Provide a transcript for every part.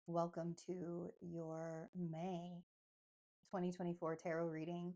Welcome to your May 2024 tarot reading.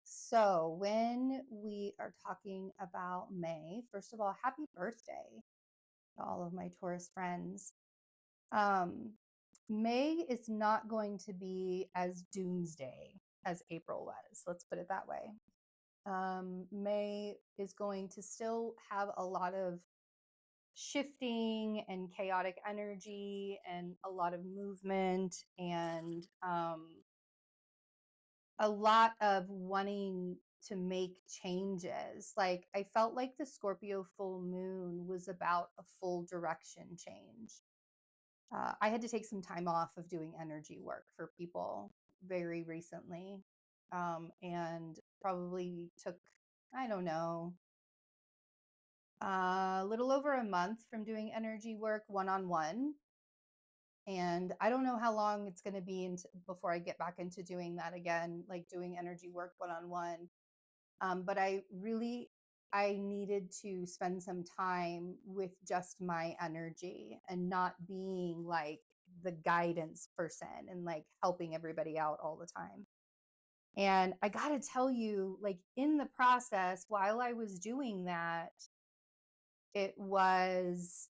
So when we are talking about May, first of all, happy birthday to all of my Taurus friends. May is not going to be as doomsday as April was. Let's put it that way. May is going to still have a lot of shifting and chaotic energy and a lot of movement and a lot of wanting to make changes. Like I felt like the Scorpio full moon was about a full direction change. I had to take some time off of doing energy work for people very recently, and probably took, I don't know, a little over a month from doing energy work one-on-one. And I don't know how long it's going to be before I get back into doing that again, like doing energy work one-on-one. But I needed to spend some time with just my energy and not being like the guidance person and like helping everybody out all the time. And I got to tell you, like in the process, while I was doing that, it was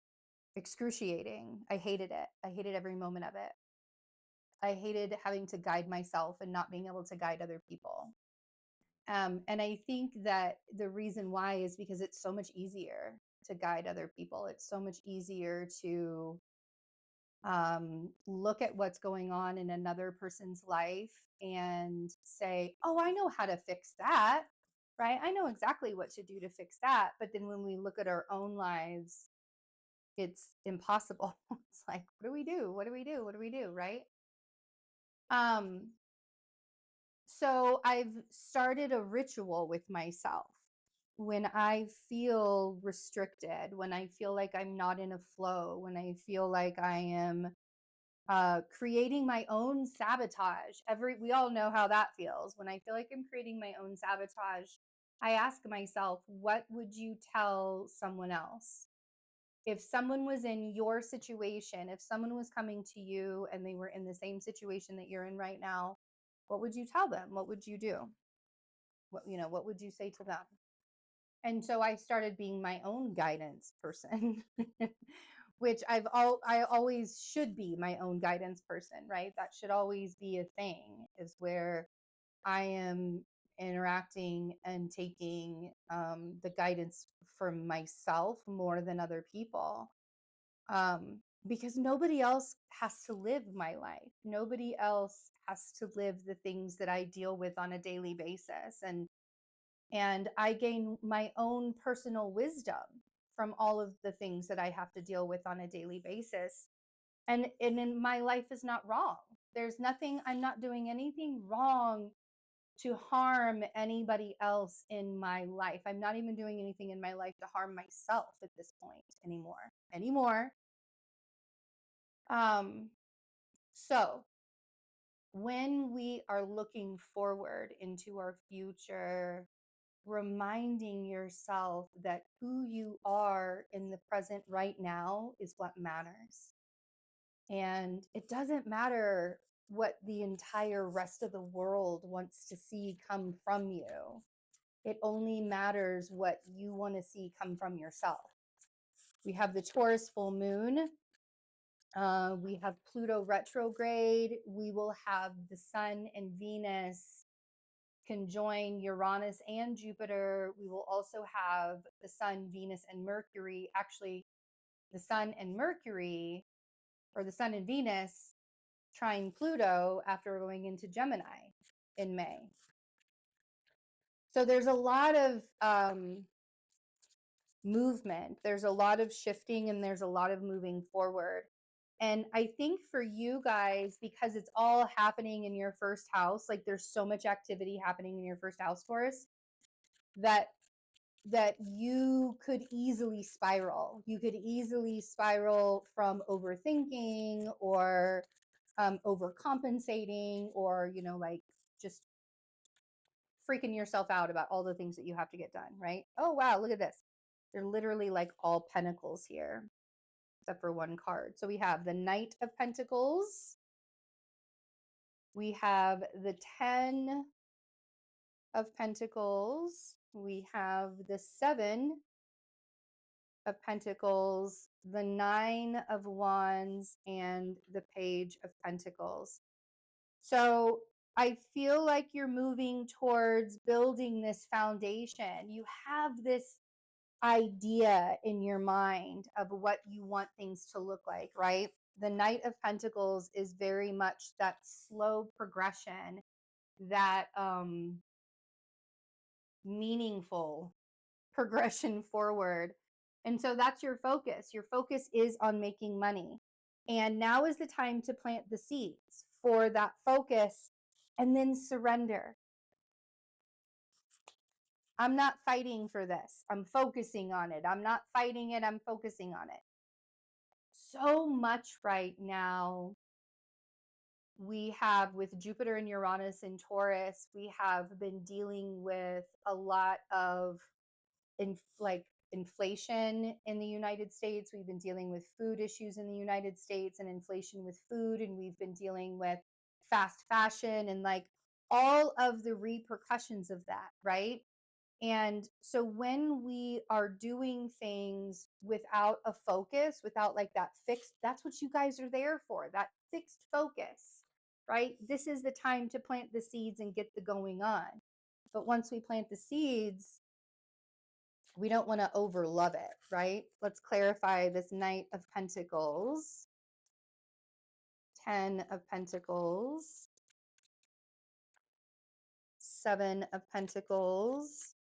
excruciating. I hated it. I hated every moment of it. I hated having to guide myself and not being able to guide other people. And I think that the reason why is because it's so much easier to guide other people. It's so much easier to look at what's going on in another person's life and say, oh, I know how to fix that, right? I know exactly what to do to fix that. But then when we look at our own lives, it's impossible. It's like, what do we do? What do we do? What do we do? Right? Um, so I've started a ritual with myself when I feel restricted, when I feel like I'm not in a flow, when I feel like I am creating my own sabotage. We all know how that feels. When I feel like I'm creating my own sabotage, I ask myself, what would you tell someone else? If someone was in your situation, if someone was coming to you and they were in the same situation that you're in right now, what would you tell them? What would you do? What would you say to them? And so I started being my own guidance person, which I always should be my own guidance person, right? That should always be a thing, is where I am interacting and taking the guidance for myself more than other people. Because nobody else has to live my life. Nobody else has to live the things that I deal with on a daily basis. And I gain my own personal wisdom from all of the things that I have to deal with on a daily basis. And in my life is not wrong. There's nothing, I'm not doing anything wrong to harm anybody else in my life. I'm not even doing anything in my life to harm myself at this point anymore. Um, so when we are looking forward into our future, reminding yourself that who you are in the present right now is what matters. And it doesn't matter what the entire rest of the world wants to see come from you. It only matters what you want to see come from yourself. We have the Taurus full moon. We have Pluto retrograde. We will have the Sun and Venus conjoin Uranus and Jupiter. We will also have the Sun, Venus, and Mercury. Actually, the Sun and Mercury, or the Sun and Venus, trine Pluto after going into Gemini in May. So there's a lot of movement. There's a lot of shifting and there's a lot of moving forward. And I think for you guys, because it's all happening in your first house, like there's so much activity happening in your first house, Taurus, that you could easily spiral. You could easily spiral from overthinking or overcompensating, or like just freaking yourself out about all the things that you have to get done, right? Oh wow, look at this. They're literally like all pentacles here. except for one card. So we have the Knight of Pentacles. We have the 10 of Pentacles. We have the 7 of Pentacles, the 9 of Wands, and the Page of Pentacles. So I feel like you're moving towards building this foundation. You have this idea in your mind of what you want things to look like, right? The Knight of Pentacles is very much that slow progression, that meaningful progression forward. And so that's your focus. Your focus is on making money. And now is the time to plant the seeds for that focus and then surrender. I'm not fighting for this. I'm focusing on it. I'm not fighting it. I'm focusing on it. So much right now we have with Jupiter and Uranus and Taurus, we have been dealing with a lot of inflation in the United States. We've been dealing with food issues in the United States and inflation with food, and we've been dealing with fast fashion and like all of the repercussions of that, right? And so when we are doing things without a focus, without like that fixed, that's what you guys are there for, that fixed focus, right? This is the time to plant the seeds and get the going on. But once we plant the seeds, we don't want to overlove it, right? Let's clarify this Knight of Pentacles, 10 of Pentacles, 7 of Pentacles.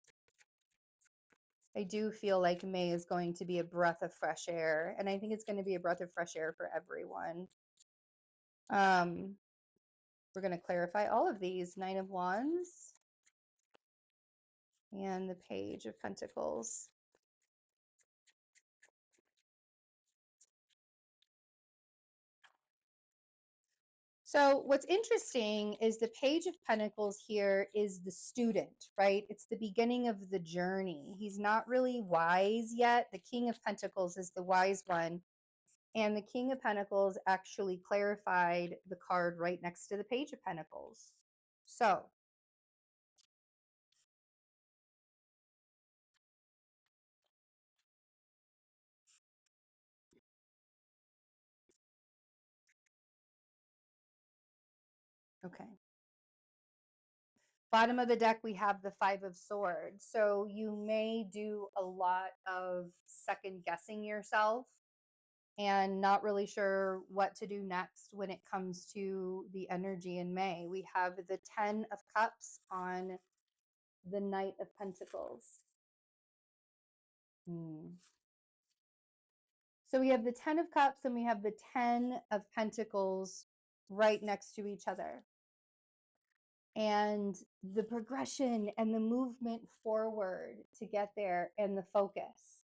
I do feel like May is going to be a breath of fresh air, and I think it's going to be a breath of fresh air for everyone. We're going to clarify all of these. 9 of Wands and the Page of Pentacles. So what's interesting is the Page of Pentacles here is the student, right? It's the beginning of the journey. He's not really wise yet. The King of Pentacles is the wise one. And the King of Pentacles actually clarified the card right next to the Page of Pentacles. So okay. Bottom of the deck, we have the 5 of Swords. So you may do a lot of second guessing yourself and not really sure what to do next when it comes to the energy in May. We have the 10 of Cups on the Knight of Pentacles. So we have the 10 of Cups and we have the 10 of Pentacles right next to each other. And the progression and the movement forward to get there and the focus.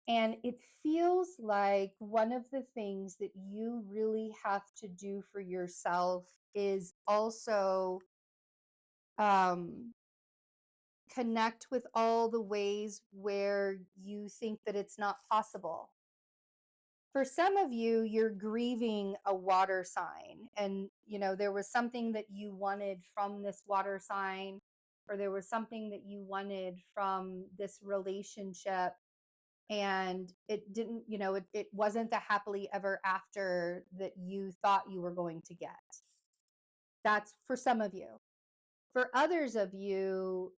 And it feels like one of the things that you really have to do for yourself is also connect with all the ways where you think that it's not possible. For some of you, you're grieving a water sign, and there was something that you wanted from this water sign, or there was something that you wanted from this relationship, and it didn't, it wasn't the happily ever after that you thought you were going to get. That's for some of you. For others of you,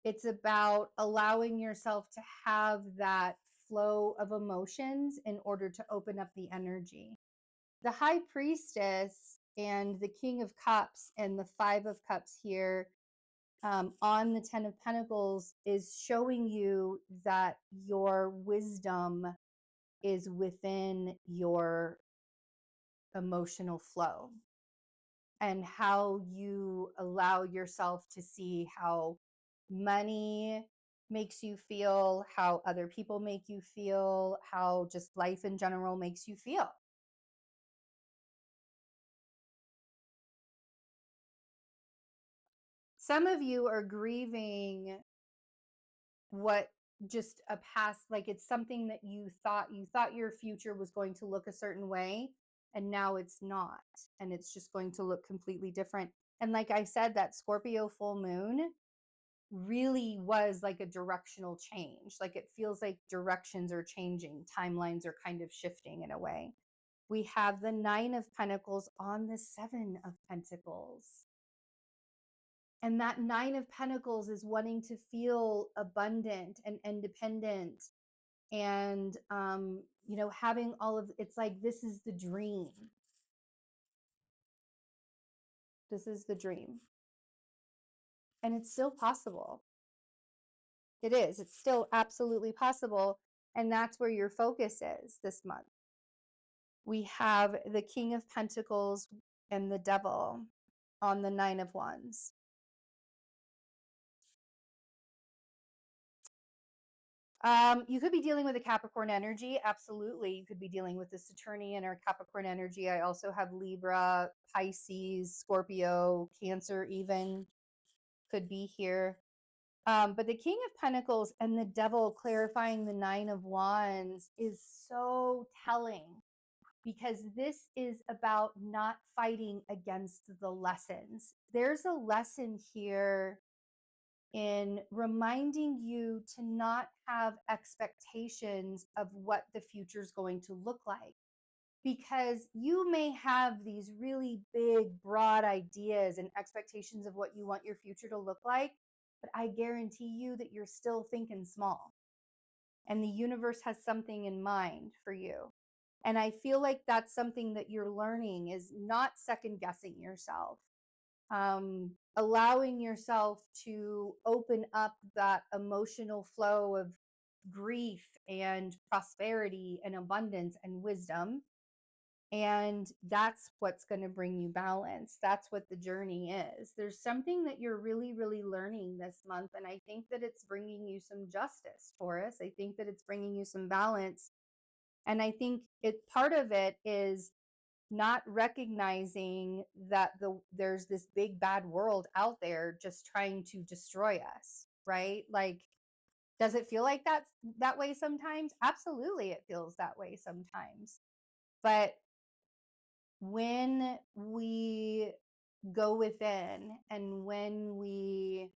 it's about allowing yourself to have that flow of emotions in order to open up the energy. The High Priestess and the King of Cups and the 5 of Cups here on the 10 of Pentacles is showing you that your wisdom is within your emotional flow and how you allow yourself to see how money makes you feel, how other people make you feel, how just life in general makes you feel. Some of you are grieving what just a past, like it's something that you thought your future was going to look a certain way, and now it's not, and it's just going to look completely different. And like I said, that Scorpio full moon really was like a directional change. Like it feels like directions are changing, timelines are kind of shifting in a way. We have the 9 of Pentacles on the 7 of Pentacles. And that 9 of Pentacles is wanting to feel abundant and independent, and having all of, it's like this is the dream. This is the dream. And it's still possible. It is. It's still absolutely possible. And that's where your focus is this month. We have the King of Pentacles and the Devil on the 9 of Wands. You could be dealing with a Capricorn energy. Absolutely. You could be dealing with the Saturnian or Capricorn energy. I also have Libra, Pisces, Scorpio, Cancer even could be here. But the King of Pentacles and the Devil clarifying the 9 of Wands is so telling, because this is about not fighting against the lessons. There's a lesson here in reminding you to not have expectations of what the future is going to look like. Because you may have these really big, broad ideas and expectations of what you want your future to look like, but I guarantee you that you're still thinking small. And the universe has something in mind for you. And I feel like that's something that you're learning, is not second guessing yourself, allowing yourself to open up that emotional flow of grief and prosperity and abundance and wisdom. And that's what's going to bring you balance. That's what the journey is. There's something that you're really, really learning this month. And I think that it's bringing you some justice, Taurus. I think that it's bringing you some balance. And I think part of it is not recognizing that there's this big bad world out there just trying to destroy us, right? Like, does it feel like that way sometimes? Absolutely, it feels that way sometimes. But when we go within and when we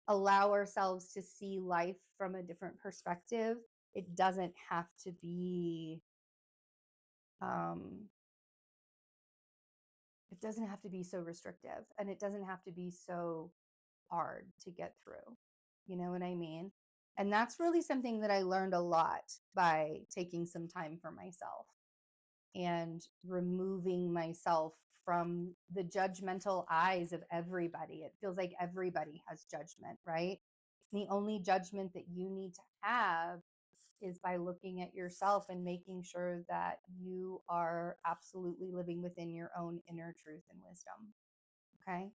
allow ourselves to see life from a different perspective, it doesn't have to be it doesn't have to be so restrictive, and it doesn't have to be so hard to get through. You know what I mean? And that's really something that I learned a lot by taking some time for myself and removing myself from the judgmental eyes of everybody. It feels like everybody has judgment, right? The only judgment that you need to have is by looking at yourself and making sure that you are absolutely living within your own inner truth and wisdom. Okay.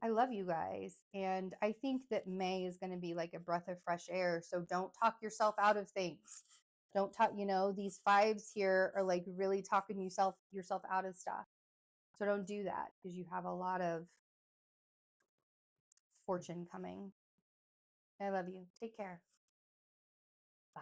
I love you guys. And I think that May is going to be like a breath of fresh air. So don't talk yourself out of things. Don't talk, these fives here are like really talking yourself out of stuff. So don't do that, because you have a lot of fortune coming. I love you. Take care. Bye.